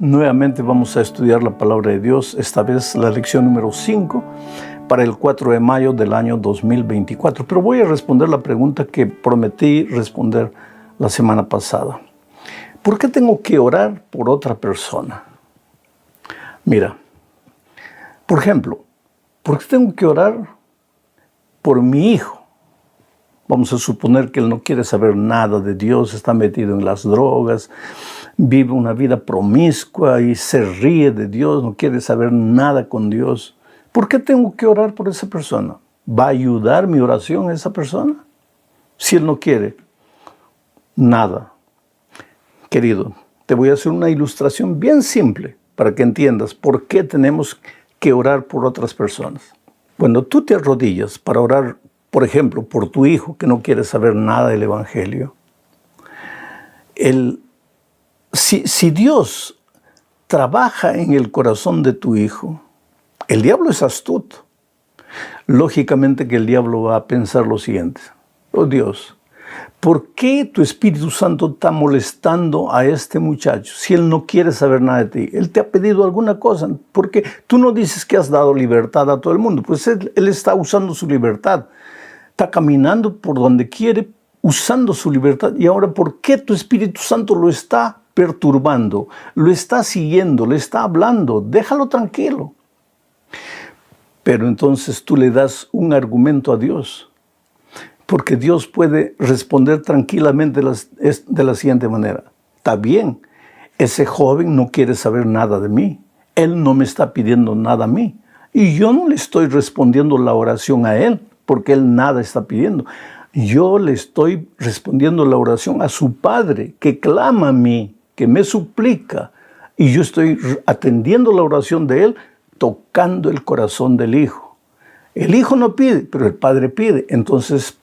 Nuevamente vamos a estudiar la palabra de Dios, esta vez la lección número 5 para el 4 de mayo del año 2024. Pero voy a responder la pregunta que prometí responder la semana pasada. ¿Por qué tengo que orar por otra persona? Mira, por ejemplo, ¿por qué tengo que orar por mi hijo? Vamos a suponer que él no quiere saber nada de Dios, está metido en las drogas, vive una vida promiscua y se ríe de Dios, no quiere saber nada con Dios. ¿Por qué tengo que orar por esa persona? ¿Va a ayudar mi oración a esa persona? Si él no quiere nada. Querido, te voy a hacer una ilustración bien simple para que entiendas por qué tenemos que orar por otras personas. Cuando tú te arrodillas para orar, por ejemplo, por tu hijo que no quiere saber nada del Evangelio, si Dios trabaja en el corazón de tu hijo, el diablo es astuto. Lógicamente que el diablo va a pensar lo siguiente: oh Dios, ¿por qué tu Espíritu Santo está molestando a este muchacho si él no quiere saber nada de ti? Él te ha pedido alguna cosa, porque tú no dices que has dado libertad a todo el mundo. Pues él está usando su libertad, está caminando por donde quiere, usando su libertad. Y ahora, ¿por qué tu Espíritu Santo lo está perturbando? Lo está siguiendo, le está hablando. Déjalo tranquilo. Pero entonces tú le das un argumento a Dios, porque Dios puede responder tranquilamente de la siguiente manera: está bien, ese joven no quiere saber nada de mí, él no me está pidiendo nada a mí, y yo no le estoy respondiendo la oración a él, porque él nada está pidiendo. Yo le estoy respondiendo la oración a su Padre, que clama a mí, que me suplica, y yo estoy atendiendo la oración de él, tocando el corazón del Hijo. El Hijo no pide, pero el Padre pide. Entonces,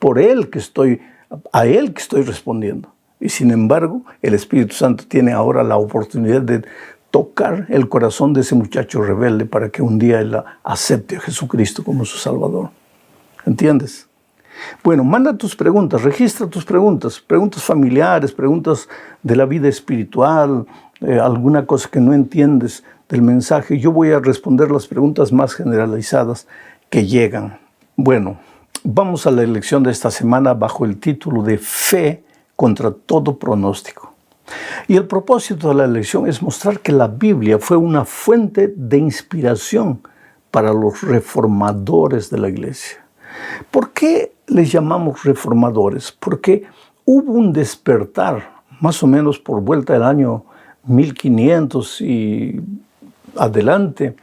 a él que estoy respondiendo. Y sin embargo, el Espíritu Santo tiene ahora la oportunidad de tocar el corazón de ese muchacho rebelde para que un día él acepte a Jesucristo como su Salvador. ¿Entiendes? Bueno, manda tus preguntas, registra tus preguntas familiares, preguntas de la vida espiritual, alguna cosa que no entiendes del mensaje. Yo voy a responder las preguntas más generalizadas que llegan. Bueno, vamos a la lección de esta semana bajo el título de Fe contra todo pronóstico. Y el propósito de la lección es mostrar que la Biblia fue una fuente de inspiración para los reformadores de la iglesia. ¿Por qué les llamamos reformadores? Porque hubo un despertar, más o menos por vuelta del año 1500 y adelante,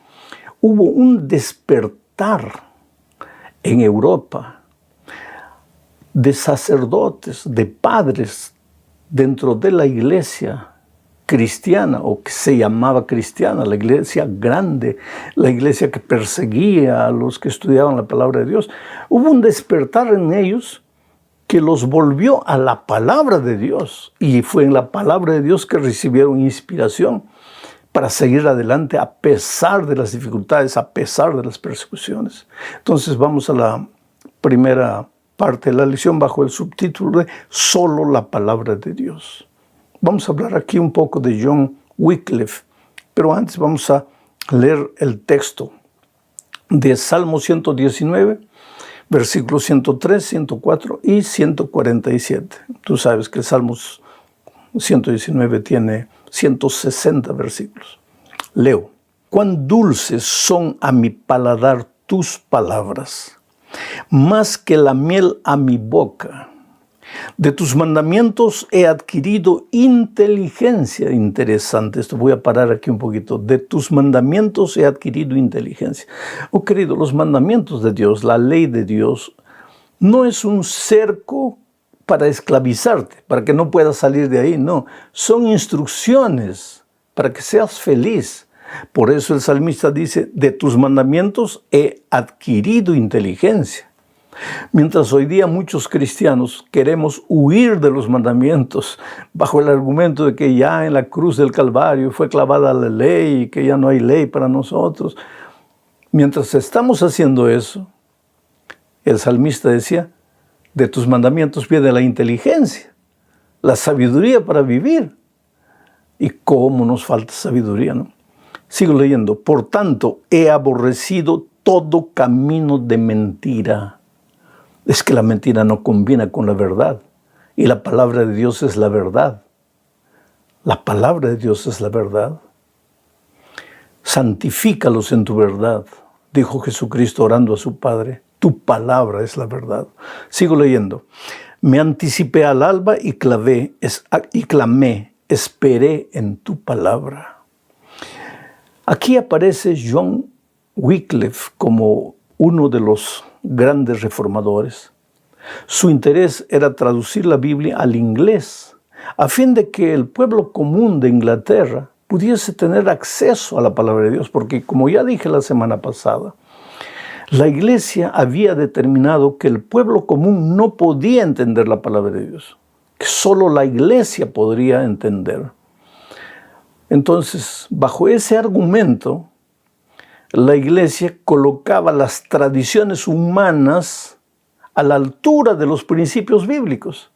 hubo un despertar en Europa de sacerdotes, de padres dentro de la iglesia cristiana, o que se llamaba cristiana, la iglesia grande, la iglesia que perseguía a los que estudiaban la palabra de Dios. Hubo un despertar en ellos que los volvió a la palabra de Dios, y fue en la palabra de Dios que recibieron inspiración para seguir adelante a pesar de las dificultades, a pesar de las persecuciones. Entonces vamos a la primera parte de la lección bajo el subtítulo de Solo la palabra de Dios. Vamos a hablar aquí un poco de John Wycliffe, pero antes vamos a leer el texto de Salmo 119, versículos 103, 104 y 147. Tú sabes que el Salmo 119 tiene 160 versículos. Leo: cuán dulces son a mi paladar tus palabras, más que la miel a mi boca. De tus mandamientos he adquirido inteligencia. Interesante, esto voy a parar aquí un poquito. De tus mandamientos he adquirido inteligencia. Oh querido, los mandamientos de Dios, la ley de Dios, no es un cerco para esclavizarte, para que no puedas salir de ahí, no. Son instrucciones para que seas feliz. Por eso el salmista dice: de tus mandamientos he adquirido inteligencia. Mientras hoy día muchos cristianos queremos huir de los mandamientos bajo el argumento de que ya en la cruz del Calvario fue clavada la ley y que ya no hay ley para nosotros. Mientras estamos haciendo eso, el salmista decía: de tus mandamientos viene la inteligencia, la sabiduría para vivir. Y cómo nos falta sabiduría, ¿no? Sigo leyendo. Por tanto, he aborrecido todo camino de mentira. Es que la mentira no combina con la verdad. Y la palabra de Dios es la verdad. La palabra de Dios es la verdad. Santifícalos en tu verdad, dijo Jesucristo orando a su Padre. Tu palabra es la verdad. Sigo leyendo. Me anticipé al alba y clamé, esperé en tu palabra. Aquí aparece John Wycliffe como uno de los grandes reformadores. Su interés era traducir la Biblia al inglés, a fin de que el pueblo común de Inglaterra pudiese tener acceso a la palabra de Dios, porque como ya dije la semana pasada, la iglesia había determinado que el pueblo común no podía entender la palabra de Dios, que solo la iglesia podría entender. Entonces, bajo ese argumento, la iglesia colocaba las tradiciones humanas a la altura de los principios bíblicos.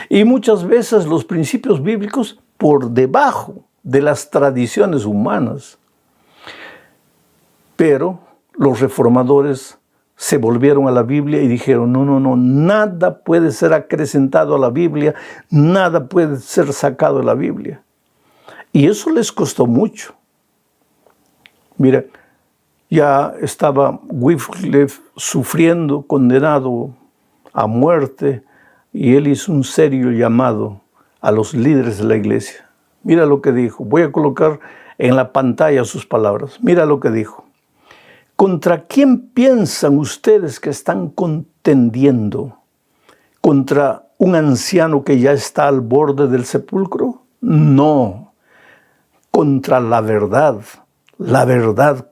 Y muchas veces los principios bíblicos por debajo de las tradiciones humanas. Pero los reformadores se volvieron a la Biblia y dijeron, no, nada puede ser acrecentado a la Biblia, nada puede ser sacado de la Biblia. Y eso les costó mucho. Mira, ya estaba Wycliffe sufriendo, condenado a muerte, y él hizo un serio llamado a los líderes de la iglesia. Mira lo que dijo. Voy a colocar en la pantalla sus palabras. Mira lo que dijo. ¿Contra quién piensan ustedes que están contendiendo? ¿Contra un anciano que ya está al borde del sepulcro? No. Contra la verdad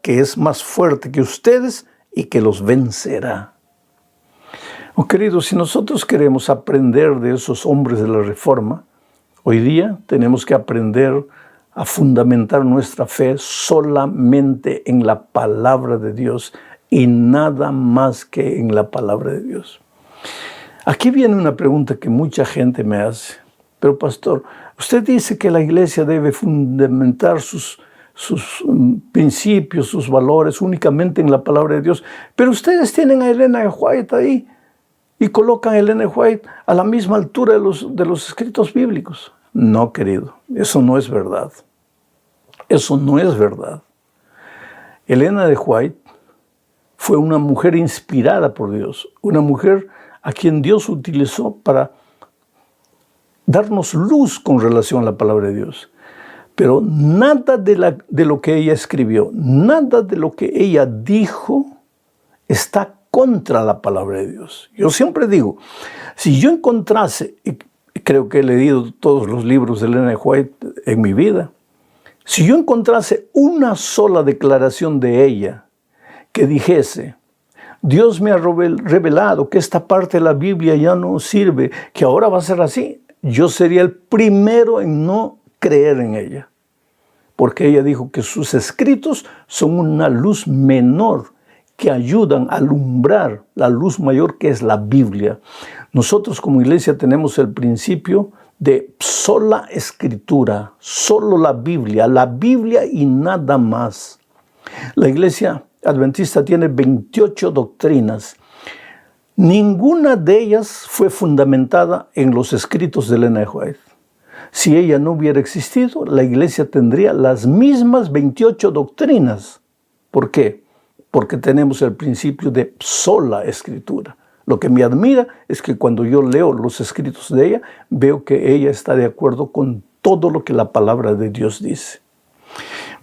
que es más fuerte que ustedes y que los vencerá. Oh, queridos, si nosotros queremos aprender de esos hombres de la Reforma, hoy día tenemos que aprender a fundamentar nuestra fe solamente en la palabra de Dios y nada más que en la palabra de Dios. Aquí viene una pregunta que mucha gente me hace. Pero pastor, usted dice que la iglesia debe fundamentar sus principios, sus valores únicamente en la palabra de Dios. Pero ustedes tienen a Ellen G. White ahí y colocan a Ellen G. White a la misma altura de los escritos bíblicos. No, querido, eso no es verdad. Eso no es verdad. Ellen G. White fue una mujer inspirada por Dios, una mujer a quien Dios utilizó para darnos luz con relación a la palabra de Dios. Pero nada de lo que ella escribió, nada de lo que ella dijo está contra la palabra de Dios. Yo siempre digo, si yo encontrase, y creo que he leído todos los libros de Ellen G. White en mi vida, si yo encontrase una sola declaración de ella que dijese, Dios me ha revelado que esta parte de la Biblia ya no sirve, que ahora va a ser así, yo sería el primero en no creer en ella. Porque ella dijo que sus escritos son una luz menor que ayudan a alumbrar la luz mayor que es la Biblia. Nosotros como iglesia tenemos el principio de sola escritura, solo la Biblia y nada más. La iglesia adventista tiene 28 doctrinas. Ninguna de ellas fue fundamentada en los escritos de Ellen G. White. Si ella no hubiera existido, la iglesia tendría las mismas 28 doctrinas. ¿Por qué? Porque tenemos el principio de sola escritura. Lo que me admira es que cuando yo leo los escritos de ella, veo que ella está de acuerdo con todo lo que la palabra de Dios dice.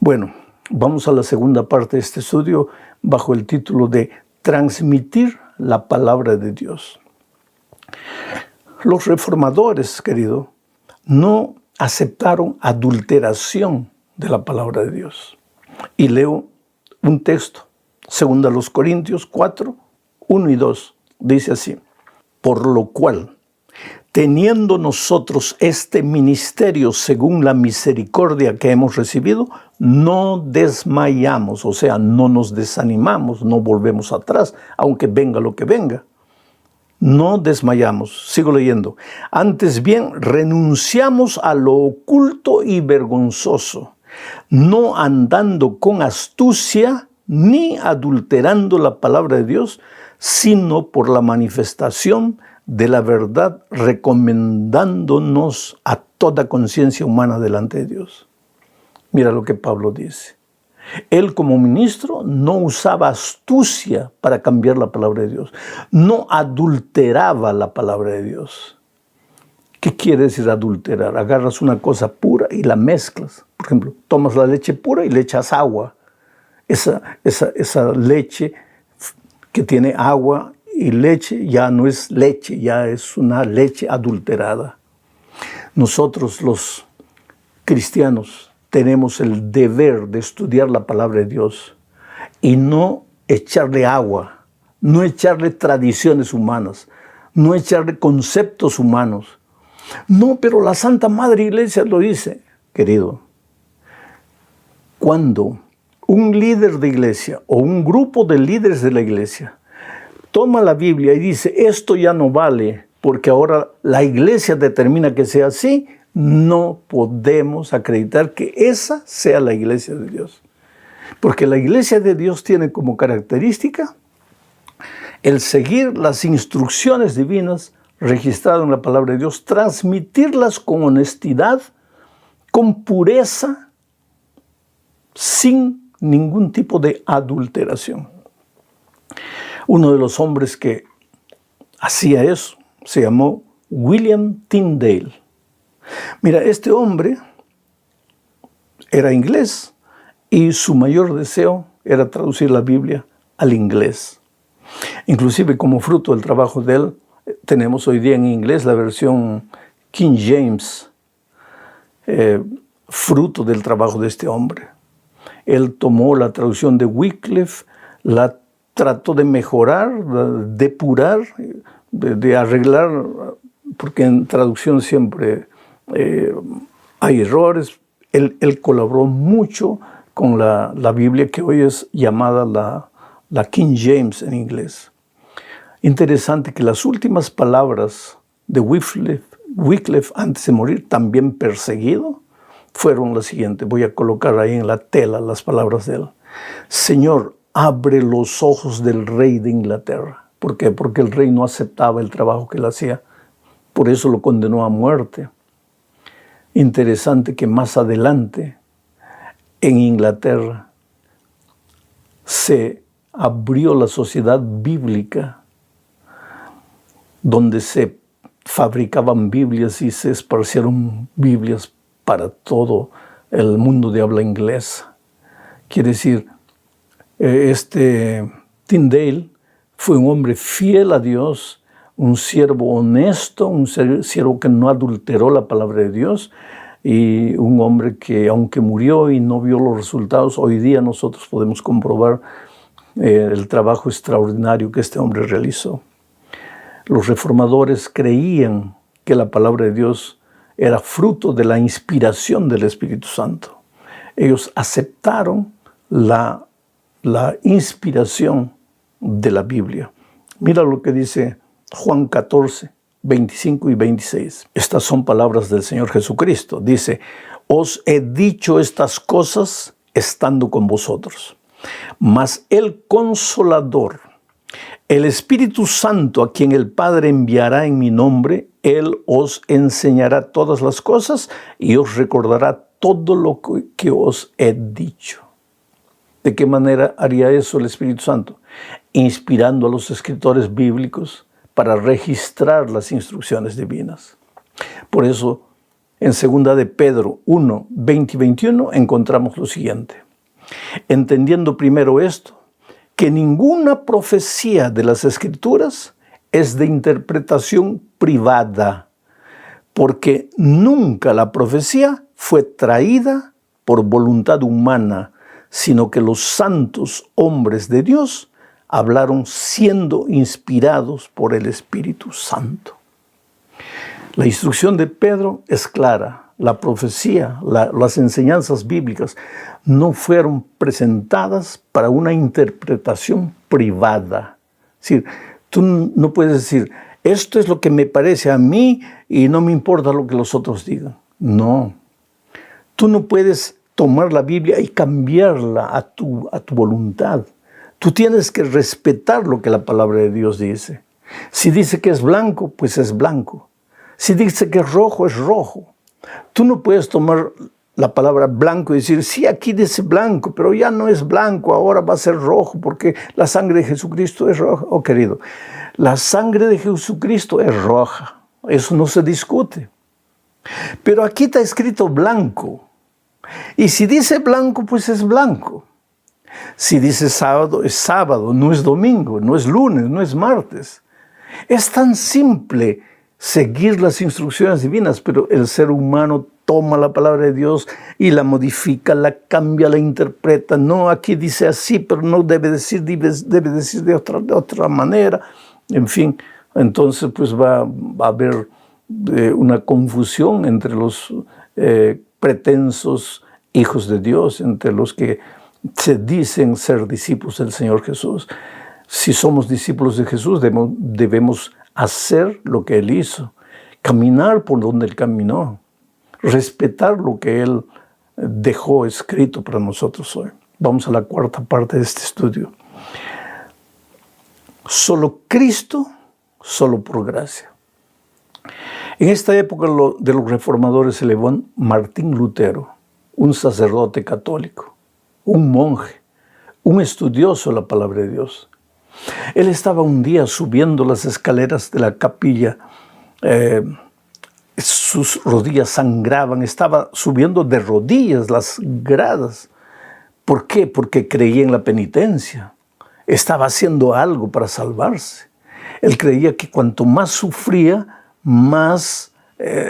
Bueno, vamos a la segunda parte de este estudio bajo el título de Transmitir la palabra de Dios. Los reformadores, querido, no aceptaron adulteración de la palabra de Dios. Y leo un texto, 2 Corintios 4, 1 y 2, dice así, por lo cual, teniendo nosotros este ministerio según la misericordia que hemos recibido, no desmayamos, o sea, no nos desanimamos, no volvemos atrás, aunque venga lo que venga. No desmayamos. Sigo leyendo. Antes bien, renunciamos a lo oculto y vergonzoso, no andando con astucia ni adulterando la palabra de Dios, sino por la manifestación de la verdad, recomendándonos a toda conciencia humana delante de Dios. Mira lo que Pablo dice. Él como ministro no usaba astucia para cambiar la palabra de Dios. No adulteraba la palabra de Dios. ¿Qué quiere decir adulterar? Agarras una cosa pura y la mezclas. Por ejemplo, tomas la leche pura y le echas agua. Esa leche que tiene agua y leche ya no es leche, ya es una leche adulterada. Nosotros los cristianos tenemos el deber de estudiar la palabra de Dios y no echarle agua, no echarle tradiciones humanas, no echarle conceptos humanos. No, pero la Santa Madre Iglesia lo dice. Querido, cuando un líder de iglesia o un grupo de líderes de la iglesia toma la Biblia y dice, esto ya no vale porque ahora la iglesia determina que sea así, no podemos acreditar que esa sea la iglesia de Dios. Porque la iglesia de Dios tiene como característica el seguir las instrucciones divinas registradas en la palabra de Dios, transmitirlas con honestidad, con pureza, sin ningún tipo de adulteración. Uno de los hombres que hacía eso se llamó William Tyndale. Mira, este hombre era inglés y su mayor deseo era traducir la Biblia al inglés. Inclusive como fruto del trabajo de él, tenemos hoy día en inglés la versión King James, fruto del trabajo de este hombre. Él tomó la traducción de Wycliffe, la trató de mejorar, de depurar, de arreglar, porque en traducción siempre hay errores. Él colaboró mucho con la Biblia que hoy es llamada la King James en inglés. Interesante que las últimas palabras de Wycliffe antes de morir, también perseguido, fueron las siguientes. Voy a colocar ahí en la tela las palabras de él. Señor, abre los ojos del rey de Inglaterra. ¿Por qué? Porque el rey no aceptaba el trabajo que él hacía. Por eso lo condenó a muerte. Interesante que más adelante, en Inglaterra, se abrió la sociedad bíblica, donde se fabricaban Biblias y se esparcieron Biblias para todo el mundo de habla inglesa. Quiere decir, Tyndale fue un hombre fiel a Dios, un siervo honesto, un siervo que no adulteró la palabra de Dios, y un hombre que, aunque murió y no vio los resultados, hoy día nosotros podemos comprobar el trabajo extraordinario que este hombre realizó. Los reformadores creían que la palabra de Dios era fruto de la inspiración del Espíritu Santo. Ellos aceptaron la inspiración de la Biblia. Mira lo que dice Juan 14, 25 y 26. Estas son palabras del Señor Jesucristo. Dice, os he dicho estas cosas estando con vosotros. Mas el Consolador, el Espíritu Santo, a quien el Padre enviará en mi nombre, Él os enseñará todas las cosas y os recordará todo lo que os he dicho. ¿De qué manera haría eso el Espíritu Santo? Inspirando a los escritores bíblicos para registrar las instrucciones divinas. Por eso, en 2 de Pedro 1, 20 y 21, encontramos lo siguiente. Entendiendo primero esto, que ninguna profecía de las Escrituras es de interpretación privada, porque nunca la profecía fue traída por voluntad humana, sino que los santos hombres de Dios hablaron siendo inspirados por el Espíritu Santo. La instrucción de Pedro es clara. La profecía, las enseñanzas bíblicas no fueron presentadas para una interpretación privada. Es decir, tú no puedes decir, esto es lo que me parece a mí y no me importa lo que los otros digan. No. Tú no puedes tomar la Biblia y cambiarla a tu voluntad. Tú tienes que respetar lo que la palabra de Dios dice. Si dice que es blanco, pues es blanco. Si dice que es rojo. Tú no puedes tomar la palabra blanco y decir, sí, aquí dice blanco, pero ya no es blanco, ahora va a ser rojo, porque la sangre de Jesucristo es roja. Oh, querido, la sangre de Jesucristo es roja. Eso no se discute. Pero aquí está escrito blanco. Y si dice blanco, pues es blanco. Si dice sábado, es sábado, no es domingo, no es lunes, no es martes. Es tan simple seguir las instrucciones divinas, pero el ser humano toma la palabra de Dios y la modifica, la cambia, la interpreta. No, aquí dice así, pero no debe decir de otra manera. En fin, entonces pues va a haber una confusión entre los pretensos hijos de Dios, entre los que se dicen ser discípulos del Señor Jesús. Si somos discípulos de Jesús, debemos hacer lo que Él hizo, caminar por donde Él caminó, respetar lo que Él dejó escrito para nosotros hoy. Vamos a la cuarta parte de este estudio. Solo Cristo, solo por gracia. En esta época de los reformadores se elevó Martín Lutero, un sacerdote católico, un monje, un estudioso de la palabra de Dios. Él estaba un día subiendo las escaleras de la capilla, sus rodillas sangraban, estaba subiendo de rodillas las gradas. ¿Por qué? Porque creía en la penitencia, estaba haciendo algo para salvarse. Él creía que cuanto más sufría, más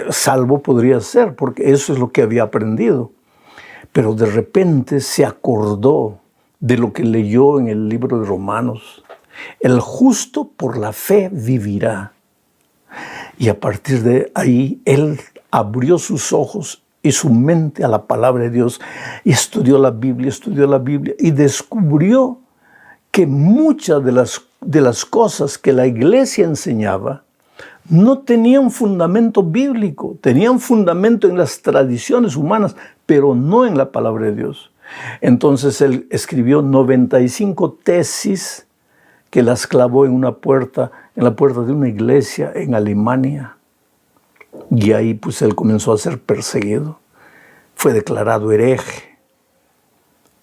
salvo podría ser, porque eso es lo que había aprendido. Pero de repente se acordó de lo que leyó en el libro de Romanos. El justo por la fe vivirá. Y a partir de ahí, él abrió sus ojos y su mente a la palabra de Dios y estudió la Biblia y descubrió que muchas de las cosas que la iglesia enseñaba no tenían fundamento bíblico, tenían fundamento en las tradiciones humanas, pero no en la palabra de Dios. Entonces él escribió 95 tesis que las clavó en la puerta de una iglesia en Alemania. Y ahí pues él comenzó a ser perseguido. Fue declarado hereje.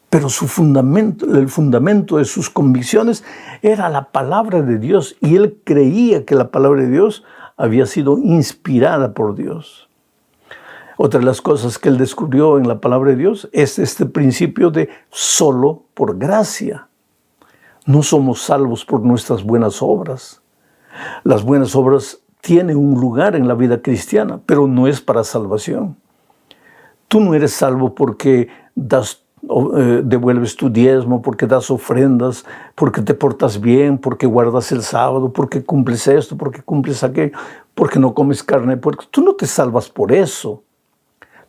Pero el fundamento de sus convicciones era la palabra de Dios. Y él creía que la palabra de Dios había sido inspirada por Dios. Otra de las cosas que él descubrió en la palabra de Dios es este principio de solo por gracia. No somos salvos por nuestras buenas obras. Las buenas obras tienen un lugar en la vida cristiana, pero no es para salvación. Tú no eres salvo porque devuelves tu diezmo, porque das ofrendas, porque te portas bien, porque guardas el sábado, porque cumples esto, porque cumples aquello, porque no comes carne. Porque tú no te salvas por eso.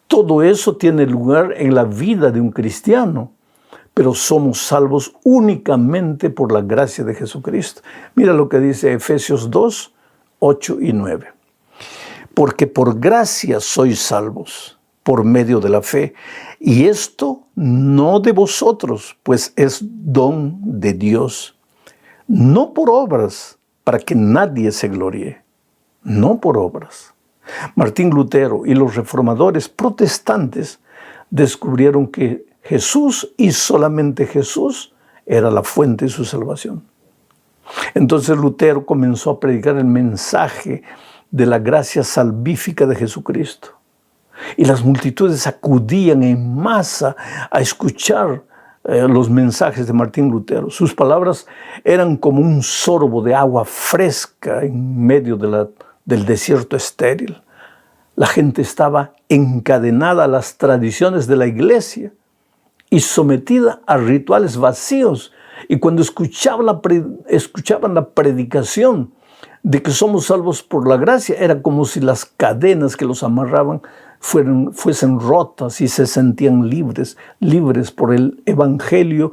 Todo eso tiene lugar en la vida de un cristiano. Pero somos salvos únicamente por la gracia de Jesucristo. Mira lo que dice Efesios 2, 8 y 9. Porque por gracia sois salvos, por medio de la fe. Y esto no de vosotros, pues es don de Dios. No por obras, para que nadie se gloríe. No por obras. Martín Lutero y los reformadores protestantes descubrieron que Jesús y solamente Jesús era la fuente de su salvación. Entonces Lutero comenzó a predicar el mensaje de la gracia salvífica de Jesucristo. Y las multitudes acudían en masa a escuchar los mensajes de Martín Lutero. Sus palabras eran como un sorbo de agua fresca en medio del desierto estéril. La gente estaba encadenada a las tradiciones de la iglesia y sometida a rituales vacíos. Y cuando escuchaban la predicación de que somos salvos por la gracia, era como si las cadenas que los amarraban fuesen rotas y se sentían libres por el evangelio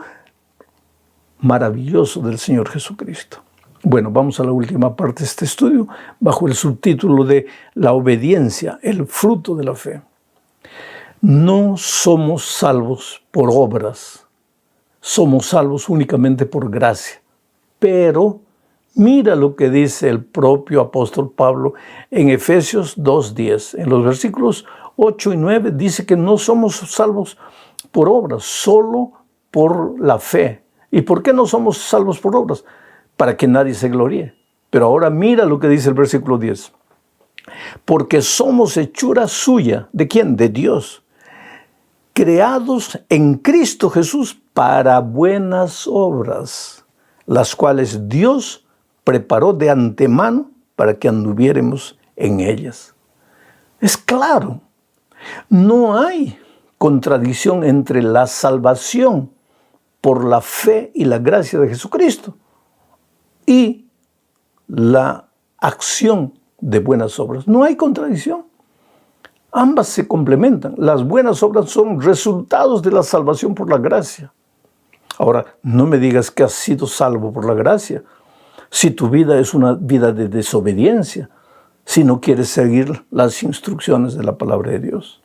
maravilloso del Señor Jesucristo. Bueno, vamos a la última parte de este estudio, bajo el subtítulo de la obediencia, el fruto de la fe. No somos salvos por obras, somos salvos únicamente por gracia. Pero mira lo que dice el propio apóstol Pablo en Efesios 2:10. En los versículos 8 y 9 dice que no somos salvos por obras, solo por la fe. ¿Y por qué no somos salvos por obras? Para que nadie se gloríe. Pero ahora mira lo que dice el versículo 10. Porque somos hechura suya. ¿De quién? De Dios. Creados en Cristo Jesús para buenas obras, las cuales Dios preparó de antemano para que anduviéramos en ellas. Es claro, no hay contradicción entre la salvación por la fe y la gracia de Jesucristo y la acción de buenas obras. No hay contradicción. Ambas se complementan. Las buenas obras son resultados de la salvación por la gracia. Ahora, no me digas que has sido salvo por la gracia si tu vida es una vida de desobediencia, si no quieres seguir las instrucciones de la palabra de Dios.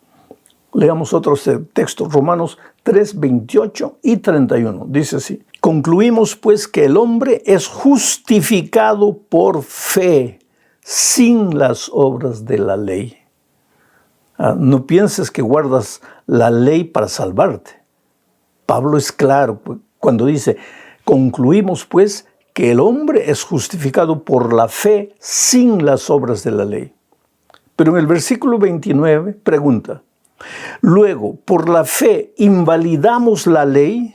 Leamos otros textos, Romanos 3, 28 y 31. Dice así: concluimos pues que el hombre es justificado por fe, sin las obras de la ley. No pienses que guardas la ley para salvarte. Pablo es claro cuando dice, concluimos pues que el hombre es justificado por la fe sin las obras de la ley. Pero en el versículo 29 pregunta, luego, ¿por la fe invalidamos la ley?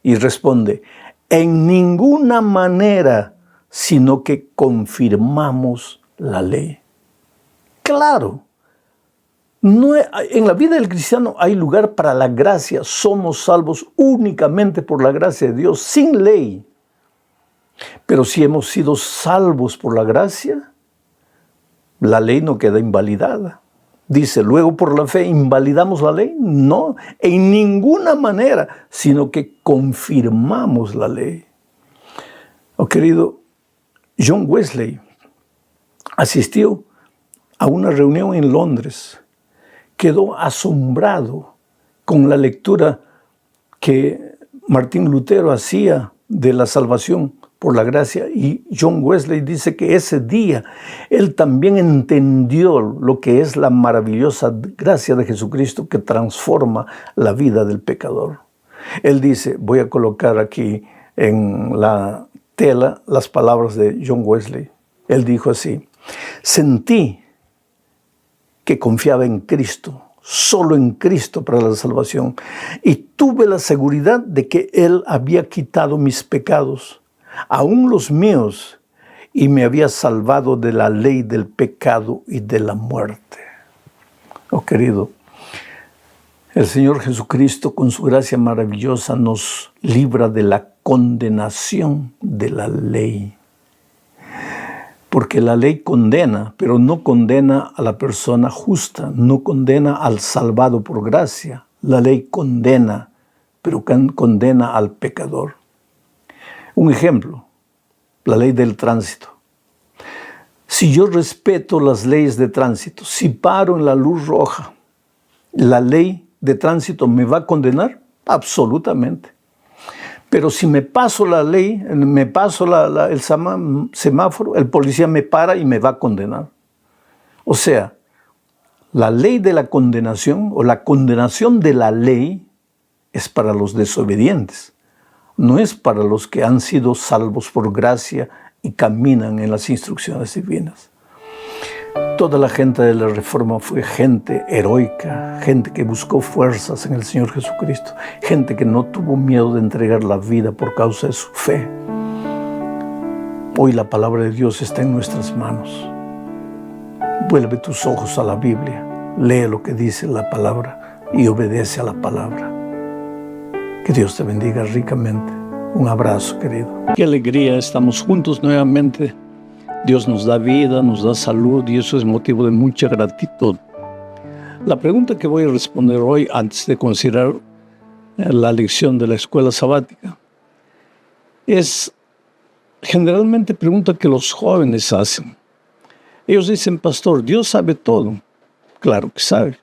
Y responde, en ninguna manera, sino que confirmamos la ley. Claro. En la vida del cristiano hay lugar para la gracia. Somos salvos únicamente por la gracia de Dios, sin ley. Pero si hemos sido salvos por la gracia, la ley no queda invalidada. Dice, luego por la fe invalidamos la ley. No, en ninguna manera, sino que confirmamos la ley. Oh, querido, John Wesley asistió a una reunión en Londres. Quedó asombrado con la lectura que Martín Lutero hacía de la salvación por la gracia, y John Wesley dice que ese día él también entendió lo que es la maravillosa gracia de Jesucristo que transforma la vida del pecador. Él dice, voy a colocar aquí en la tela las palabras de John Wesley. Él dijo así, sentí que confiaba en Cristo, solo en Cristo para la salvación, y tuve la seguridad de que Él había quitado mis pecados, aún los míos, y me había salvado de la ley del pecado y de la muerte. Oh, querido, el Señor Jesucristo, con su gracia maravillosa, nos libra de la condenación de la ley. Porque la ley condena, pero no condena a la persona justa, no condena al salvado por gracia. La ley condena, pero condena al pecador. Un ejemplo, la ley del tránsito. Si yo respeto las leyes de tránsito, si paro en la luz roja, ¿la ley de tránsito me va a condenar? Absolutamente. Pero si me paso la ley, me paso el semáforo, el policía me para y me va a condenar. O sea, la ley de la condenación o la condenación de la ley es para los desobedientes. No es para los que han sido salvos por gracia y caminan en las instrucciones divinas. Toda la gente de la Reforma fue gente heroica, gente que buscó fuerzas en el Señor Jesucristo, gente que no tuvo miedo de entregar la vida por causa de su fe. Hoy la palabra de Dios está en nuestras manos. Vuelve tus ojos a la Biblia, lee lo que dice la palabra y obedece a la palabra. Que Dios te bendiga ricamente. Un abrazo, querido. Qué alegría, estamos juntos nuevamente. Dios nos da vida, nos da salud y eso es motivo de mucha gratitud. La pregunta que voy a responder hoy, antes de considerar la lección de la escuela sabática, es: generalmente pregunta que los jóvenes hacen. Ellos dicen, pastor, Dios sabe todo. Claro que sabe.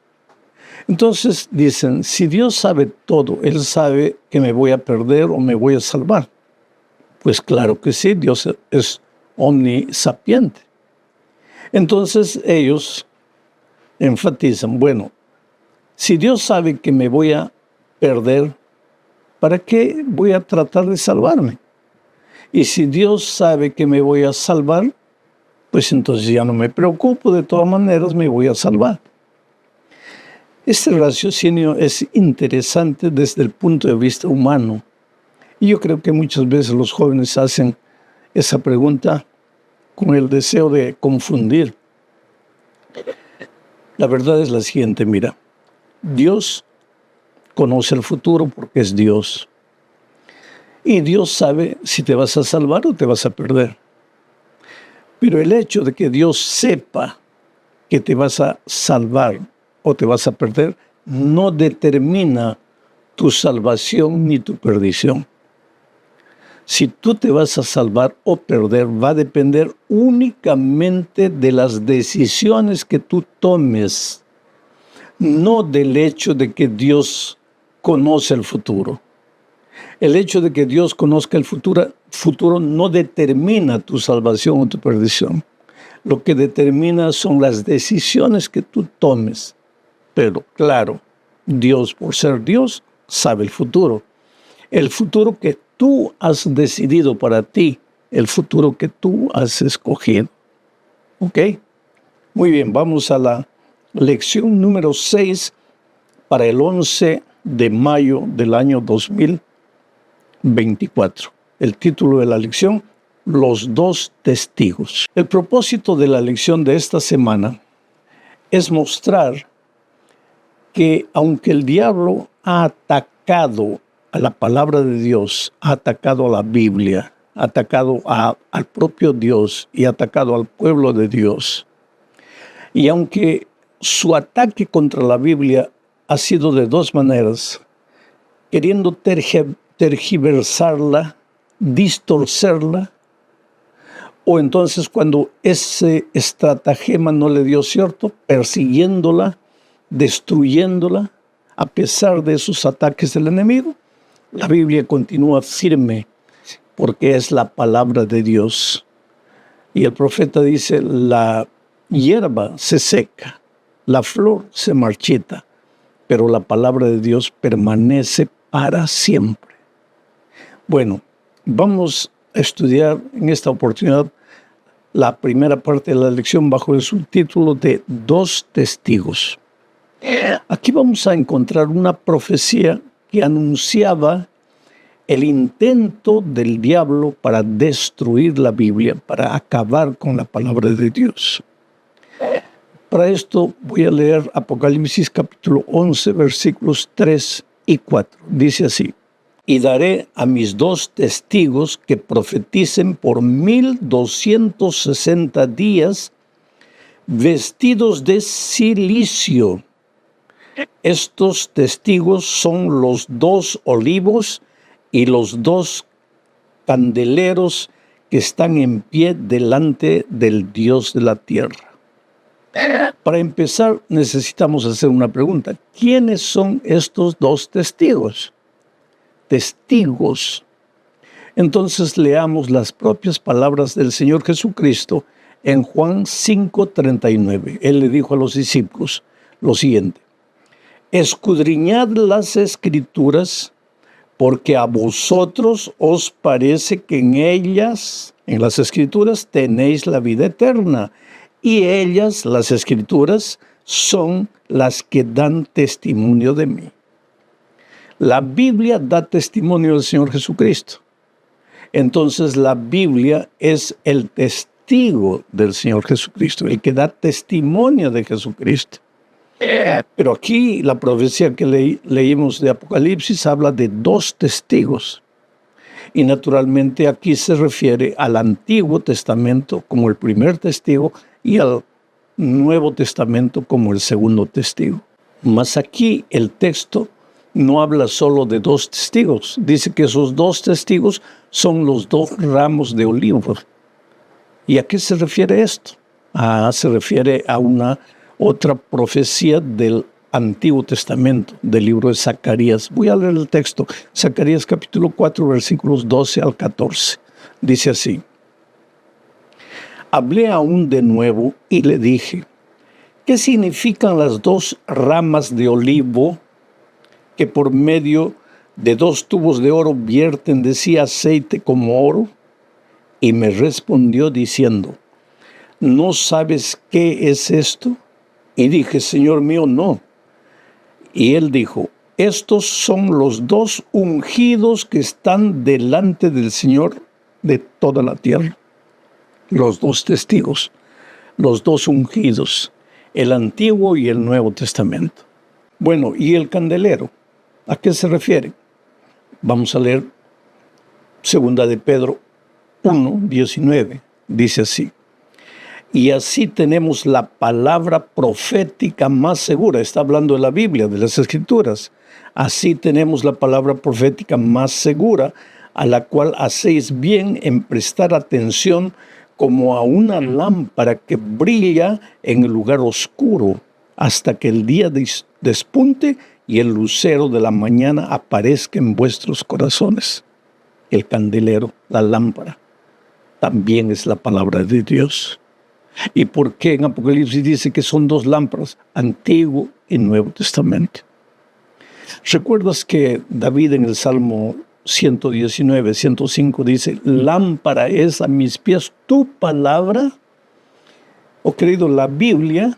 Entonces dicen, si Dios sabe todo, Él sabe que me voy a perder o me voy a salvar. Pues claro que sí, Dios es omnisapiente. Entonces ellos enfatizan, bueno, si Dios sabe que me voy a perder, ¿para qué voy a tratar de salvarme? Y si Dios sabe que me voy a salvar, pues entonces ya no me preocupo, de todas maneras me voy a salvar. Este raciocinio es interesante desde el punto de vista humano. Y yo creo que muchas veces los jóvenes hacen esa pregunta con el deseo de confundir. La verdad es la siguiente, mira, Dios conoce el futuro porque es Dios. Y Dios sabe si te vas a salvar o te vas a perder. Pero el hecho de que Dios sepa que te vas a salvar o te vas a perder no determina tu salvación ni tu perdición. Si tú te vas a salvar o perder va a depender únicamente de las decisiones que tú tomes, no del hecho de que Dios conoce el futuro. El hecho de que Dios conozca el futuro no determina tu salvación o tu perdición. Lo que determina son las decisiones que tú tomes. Pero claro, Dios, por ser Dios, sabe el futuro. El futuro que tú has decidido para ti, el futuro que tú has escogido. ¿Ok? Muy bien, vamos a la lección número 6 para el 11 de mayo del año 2024. El título de la lección, Los dos testigos. El propósito de la lección de esta semana es mostrar que aunque el diablo ha atacado a la palabra de Dios, ha atacado a la Biblia, ha atacado al propio Dios y ha atacado al pueblo de Dios, y aunque su ataque contra la Biblia ha sido de dos maneras, queriendo tergiversarla, distorcerla, o entonces cuando ese estratagema no le dio cierto, persiguiéndola, destruyéndola, a pesar de esos ataques del enemigo, la Biblia continúa firme porque es la palabra de Dios. Y el profeta dice, la hierba se seca, la flor se marchita, pero la palabra de Dios permanece para siempre. Bueno, vamos a estudiar en esta oportunidad la primera parte de la lección bajo el subtítulo de Dos testigos. Aquí vamos a encontrar una profecía que anunciaba el intento del diablo para destruir la Biblia, para acabar con la palabra de Dios. Para esto voy a leer Apocalipsis capítulo 11, versículos 3 y 4. Dice así: y daré a mis dos testigos que profeticen por 1260 días, vestidos de cilicio. Estos testigos son los dos olivos y los dos candeleros que están en pie delante del Dios de la tierra. Para empezar, necesitamos hacer una pregunta. ¿Quiénes son estos dos testigos? Testigos. Entonces leamos las propias palabras del Señor Jesucristo en Juan 5:39. Él le dijo a los discípulos lo siguiente: escudriñad las Escrituras, porque a vosotros os parece que en ellas, en las Escrituras, tenéis la vida eterna, y ellas, las Escrituras, son las que dan testimonio de mí. La Biblia da testimonio del Señor Jesucristo. Entonces la Biblia es el testigo del Señor Jesucristo, el que da testimonio de Jesucristo. Pero aquí la profecía que leímos de Apocalipsis habla de dos testigos. Y naturalmente aquí se refiere al Antiguo Testamento como el primer testigo y al Nuevo Testamento como el segundo testigo. Mas aquí el texto no habla solo de 2 testigos. Dice que esos 2 testigos son los 2 ramos de olivos. ¿Y a qué se refiere esto? Se refiere a una otra profecía del Antiguo Testamento, del libro de Zacarías. Voy a leer el texto. Zacarías capítulo 4, versículos 12 al 14. Dice así: Hablé aún de nuevo y le dije, ¿qué significan las 2 ramas de olivo que por medio de 2 tubos de oro vierten de sí aceite como oro? Y me respondió diciendo, ¿no sabes qué es esto? Y dije, Señor mío, no. Y él dijo, estos son los 2 ungidos que están delante del Señor de toda la tierra. Los 2 testigos, los 2 ungidos, el Antiguo y el Nuevo Testamento. Bueno, ¿y el candelero? ¿A qué se refiere? Vamos a leer 2 de Pedro 1, 19. Dice así: y así tenemos la palabra profética más segura. Está hablando de la Biblia, de las Escrituras. Así tenemos la palabra profética más segura, a la cual hacéis bien en prestar atención como a una lámpara que brilla en el lugar oscuro, hasta que el día despunte y el lucero de la mañana aparezca en vuestros corazones. El candelero, la lámpara, también es la palabra de Dios. ¿Y por qué en Apocalipsis dice que son 2 lámparas, Antiguo y Nuevo Testamento? ¿Recuerdas que David en el Salmo 119, 105 dice, lámpara es a mis pies tu palabra? Oh, querido, la Biblia,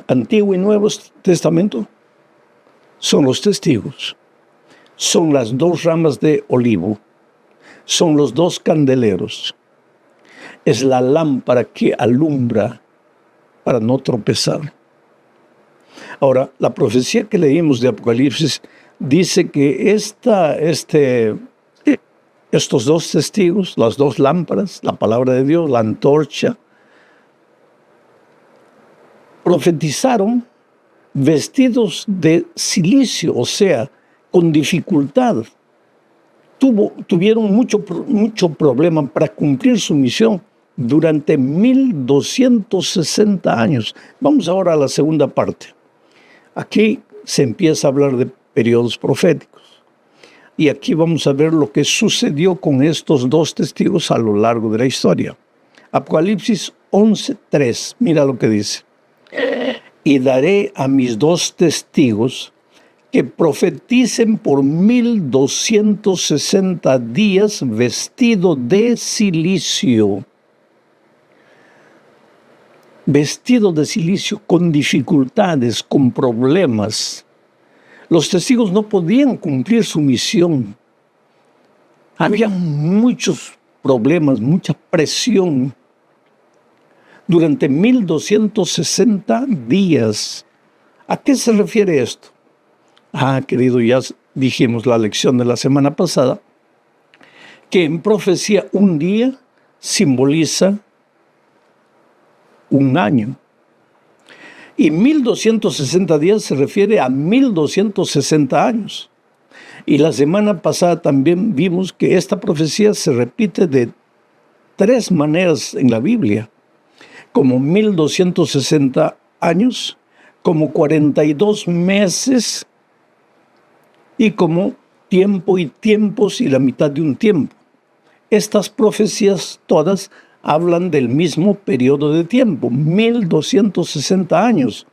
Antiguo y Nuevo Testamento, son los testigos, son las 2 ramas de olivo, son los 2 candeleros. Es la lámpara que alumbra para no tropezar. Ahora, la profecía que leímos de Apocalipsis dice que estos 2 testigos, las 2 lámparas, la palabra de Dios, la antorcha, profetizaron vestidos de silicio, o sea, con dificultad. Tuvieron mucho problema para cumplir su misión durante 1260 años. Vamos ahora a la segunda parte. Aquí se empieza a hablar de periodos proféticos. Y aquí vamos a ver lo que sucedió con estos 2 testigos a lo largo de la historia. Apocalipsis 11:3, mira lo que dice. Y daré a mis 2 testigos que profeticen por 1260 días vestido de silicio. Vestido de silicio, con dificultades, con problemas. Los testigos no podían cumplir su misión. Había muchos problemas, mucha presión. Durante 1260 días. ¿A qué se refiere esto? Querido, ya dijimos la lección de la semana pasada, que en profecía un día simboliza un año. Y 1260 días se refiere a 1260 años. Y la semana pasada también vimos que esta profecía se repite de 3 maneras en la Biblia. Como 1260 años, como 42 meses y como tiempo y tiempos y la mitad de un tiempo. Estas profecías todas hablan del mismo periodo de tiempo, 1260 años,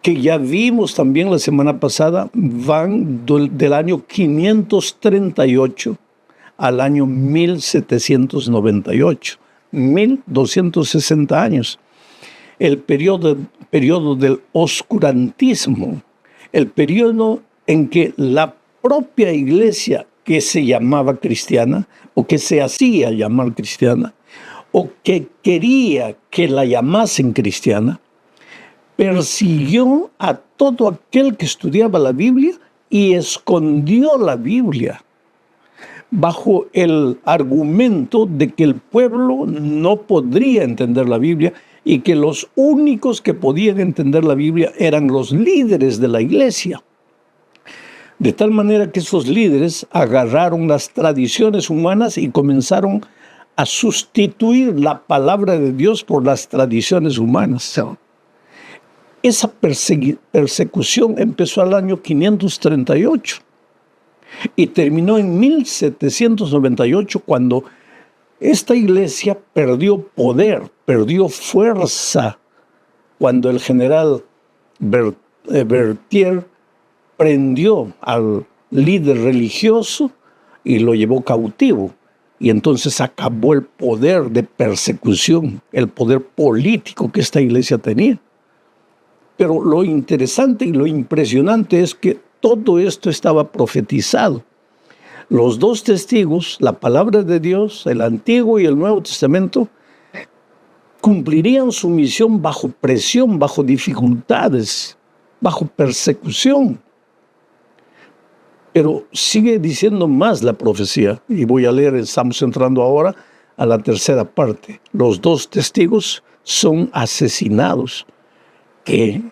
que ya vimos también la semana pasada, van del año 538 al año 1798, 1260 años. El periodo del oscurantismo, el periodo en que la propia iglesia que se llamaba cristiana, o que se hacía llamar cristiana, o que quería que la llamasen cristiana, persiguió a todo aquel que estudiaba la Biblia y escondió la Biblia bajo el argumento de que el pueblo no podría entender la Biblia y que los únicos que podían entender la Biblia eran los líderes de la iglesia. De tal manera que esos líderes agarraron las tradiciones humanas y comenzaron a sustituir la palabra de Dios por las tradiciones humanas. Esa persecución empezó al año 538 y terminó en 1798, cuando esta iglesia perdió poder, perdió fuerza, cuando el general Berthier prendió al líder religioso y lo llevó cautivo. Y entonces acabó el poder de persecución, el poder político que esta iglesia tenía. Pero lo interesante y lo impresionante es que todo esto estaba profetizado. Los dos testigos, la palabra de Dios, el Antiguo y el Nuevo Testamento, cumplirían su misión bajo presión, bajo dificultades, bajo persecución. Pero sigue diciendo más la profecía, y voy a leer, estamos entrando ahora a la tercera parte. Los dos testigos son asesinados. ¿Qué?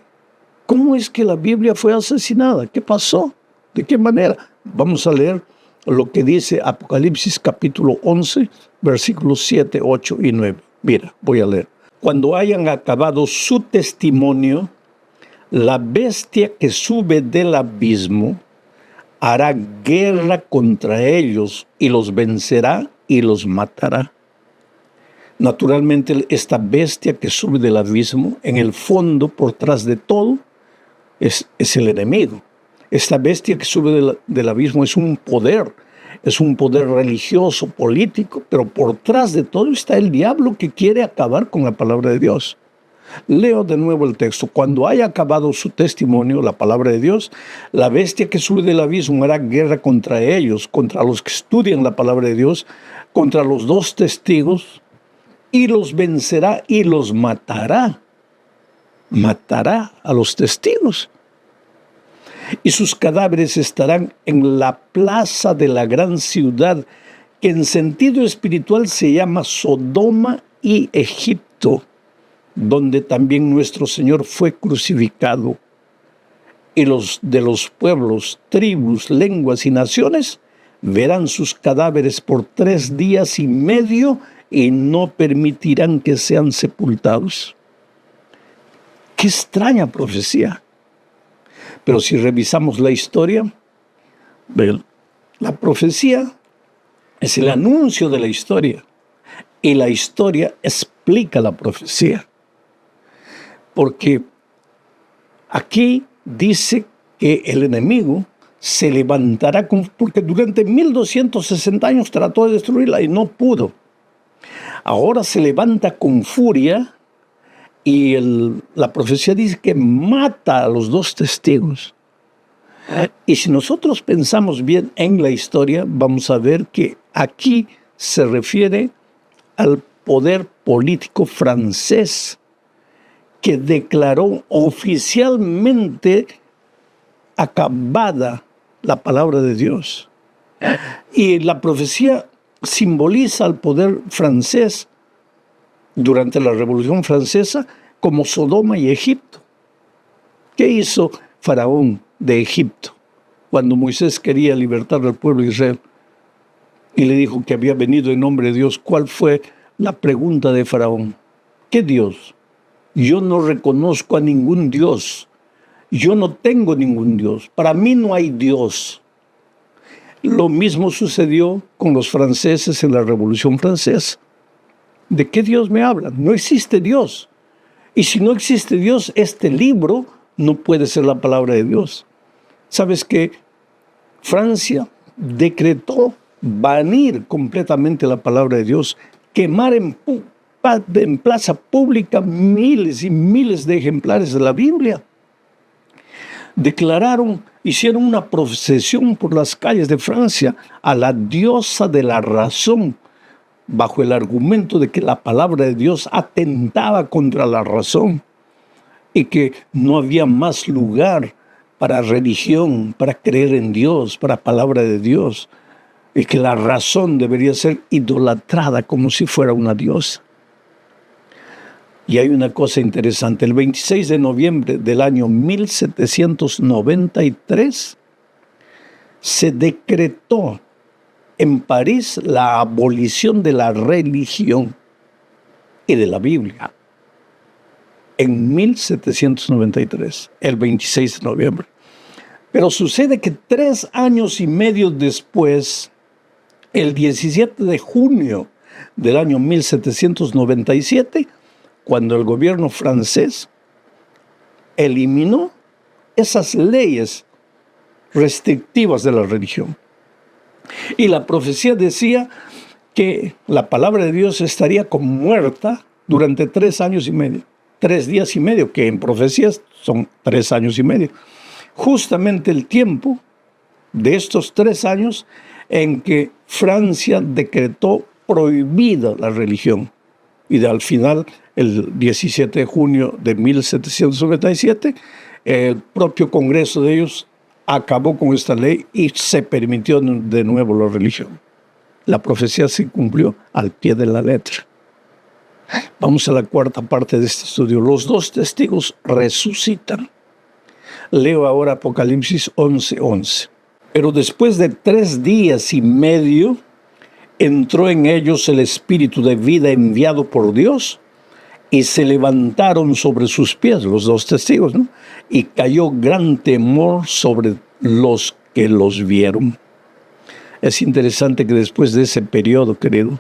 ¿Cómo es que la Biblia fue asesinada? ¿Qué pasó? ¿De qué manera? Vamos a leer lo que dice Apocalipsis capítulo 11, versículos 7, 8 y 9. Mira, voy a leer. Cuando hayan acabado su testimonio, la bestia que sube del abismo hará guerra contra ellos y los vencerá y los matará. Naturalmente, esta bestia que sube del abismo, en el fondo, por tras de todo, es el enemigo. Esta bestia que sube del abismo es un poder religioso, político, pero por tras de todo está el diablo que quiere acabar con la palabra de Dios. Leo de nuevo el texto. Cuando haya acabado su testimonio, la palabra de Dios, la bestia que sube del abismo hará guerra contra ellos, contra los que estudian la palabra de Dios, contra los dos testigos, y los vencerá y los matará. Matará a los testigos. Y sus cadáveres estarán en la plaza de la gran ciudad, que en sentido espiritual se llama Sodoma y Egipto, donde también nuestro Señor fue crucificado. Y los de los pueblos, tribus, lenguas y naciones verán sus cadáveres por 3 días y medio y no permitirán que sean sepultados. ¡Qué extraña profecía! Pero si revisamos la historia, la profecía es el anuncio de la historia y la historia explica la profecía. Porque aquí dice que el enemigo se levantará, porque durante 1260 años trató de destruirla y no pudo. Ahora se levanta con furia y la profecía dice que mata a los dos testigos. Y si nosotros pensamos bien en la historia, vamos a ver que aquí se refiere al poder político francés, que declaró oficialmente acabada la palabra de Dios. Y la profecía simboliza al poder francés durante la Revolución Francesa como Sodoma y Egipto. ¿Qué hizo Faraón de Egipto cuando Moisés quería libertar al pueblo de Israel y le dijo que había venido en nombre de Dios? ¿Cuál fue la pregunta de Faraón? ¿Qué Dios? Yo no reconozco a ningún Dios. Yo no tengo ningún Dios. Para mí no hay Dios. Lo mismo sucedió con los franceses en la Revolución Francesa. ¿De qué Dios me hablan? No existe Dios. Y si no existe Dios, este libro no puede ser la palabra de Dios. ¿Sabes qué? Francia decretó banir completamente la palabra de Dios, quemar en plaza pública miles y miles de ejemplares de la Biblia. Hicieron una procesión por las calles de Francia a la diosa de la razón, bajo el argumento de que la palabra de Dios atentaba contra la razón y que no había más lugar para religión, para creer en Dios, para palabra de Dios, y que la razón debería ser idolatrada como si fuera una diosa. Y hay una cosa interesante. El 26 de noviembre del año 1793, se decretó en París la abolición de la religión y de la Biblia en 1793, el 26 de noviembre. Pero sucede que 3 años y medio después, el 17 de junio del año 1797, cuando el gobierno francés eliminó esas leyes restrictivas de la religión. Y la profecía decía que la palabra de Dios estaría como muerta durante 3 años y medio. 3 días y medio, que en profecías son 3 años y medio. Justamente el tiempo de estos 3 años en que Francia decretó prohibida la religión. Y al final, el 17 de junio de 1797, el propio Congreso de ellos acabó con esta ley y se permitió de nuevo la religión. La profecía se cumplió al pie de la letra. Vamos a la cuarta parte de este estudio. Los 2 testigos resucitan. Leo ahora Apocalipsis 11:11. Pero después de 3 días y medio, entró en ellos el espíritu de vida enviado por Dios, y se levantaron sobre sus pies, los 2 testigos, ¿no? Y cayó gran temor sobre los que los vieron. Es interesante que después de ese periodo, querido,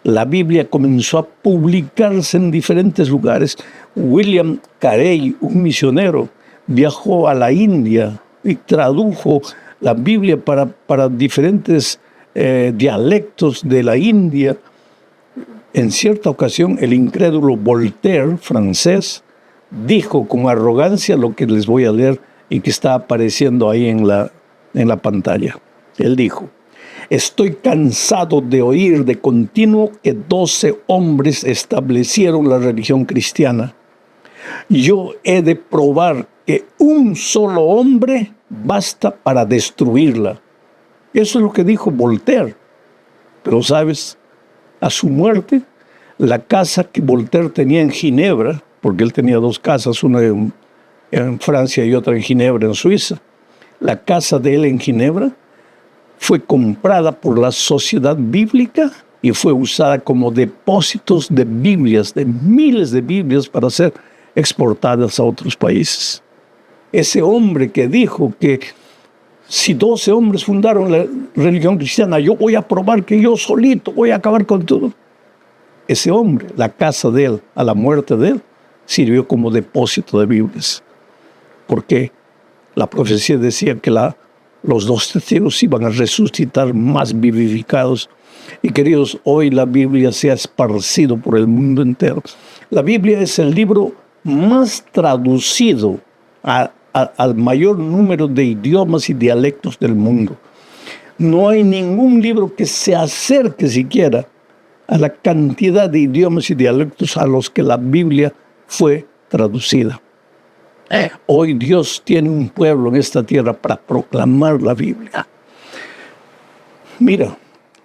la Biblia comenzó a publicarse en diferentes lugares. William Carey, un misionero, viajó a la India y tradujo la Biblia para diferentes dialectos de la India. En cierta ocasión, el incrédulo Voltaire, francés, dijo con arrogancia lo que les voy a leer y que está apareciendo ahí en la pantalla. Él dijo: estoy cansado de oír de continuo que 12 hombres establecieron la religión cristiana. Yo he de probar que un solo hombre basta para destruirla. Eso es lo que dijo Voltaire. Pero, ¿sabes? A su muerte, la casa que Voltaire tenía en Ginebra, porque él tenía 2 casas, una en Francia y otra en Ginebra, en Suiza, la casa de él en Ginebra fue comprada por la Sociedad Bíblica y fue usada como depósitos de Biblias, de miles de Biblias para ser exportadas a otros países. Ese hombre que dijo que si 12 hombres fundaron la religión cristiana, yo voy a probar que yo solito voy a acabar con todo. Ese hombre, la casa de él, a la muerte de él, sirvió como depósito de Biblias. Porque la profecía decía que los 2 testigos iban a resucitar más vivificados. Y queridos, hoy la Biblia se ha esparcido por el mundo entero. La Biblia es el libro más traducido al mayor número de idiomas y dialectos del mundo. No hay ningún libro que se acerque siquiera a la cantidad de idiomas y dialectos a los que la Biblia fue traducida. Hoy Dios tiene un pueblo en esta tierra para proclamar la Biblia. Mira,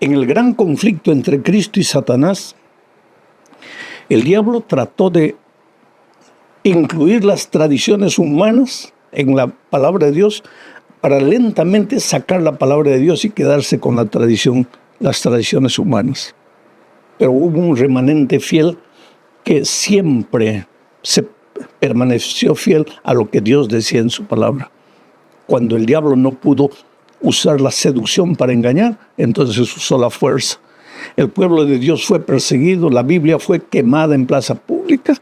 en el gran conflicto entre Cristo y Satanás, el diablo trató de incluir las tradiciones humanas en la palabra de Dios para lentamente sacar la palabra de Dios y quedarse con las tradiciones humanas. Pero hubo un remanente fiel que siempre se permaneció fiel a lo que Dios decía en su palabra. Cuando el diablo no pudo usar la seducción para engañar, entonces usó la fuerza. El pueblo de Dios fue perseguido, la Biblia fue quemada en plaza pública,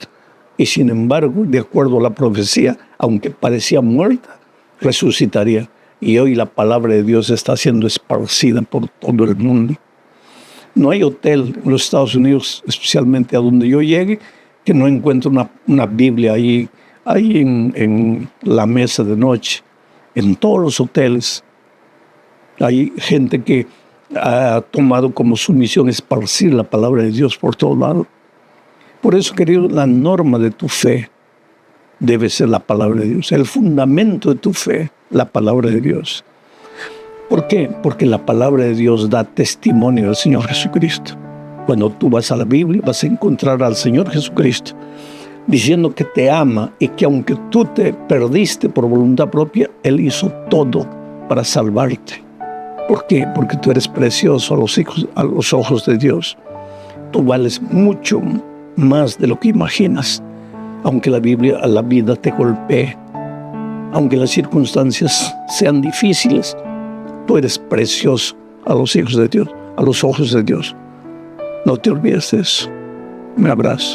y sin embargo, de acuerdo a la profecía, aunque parecía muerta, resucitaría. Y hoy la palabra de Dios está siendo esparcida por todo el mundo. No hay hotel en los Estados Unidos, especialmente a donde yo llegue, que no encuentre una Biblia ahí en la mesa de noche. En todos los hoteles hay gente que ha tomado como su misión esparcir la palabra de Dios por todo lado. Por eso, querido, la norma de tu fe debe ser la palabra de Dios. El fundamento de tu fe, la palabra de Dios. ¿Por qué? Porque la palabra de Dios da testimonio del Señor Jesucristo. Cuando tú vas a la Biblia, vas a encontrar al Señor Jesucristo diciendo que te ama y que aunque tú te perdiste por voluntad propia, Él hizo todo para salvarte. ¿Por qué? Porque tú eres precioso a los ojos de Dios. Tú vales mucho más de lo que imaginas. Aunque la vida te golpee, aunque las circunstancias sean difíciles, tú eres precioso a los hijos de Dios, a los ojos de Dios. No te olvides de eso. Un abrazo.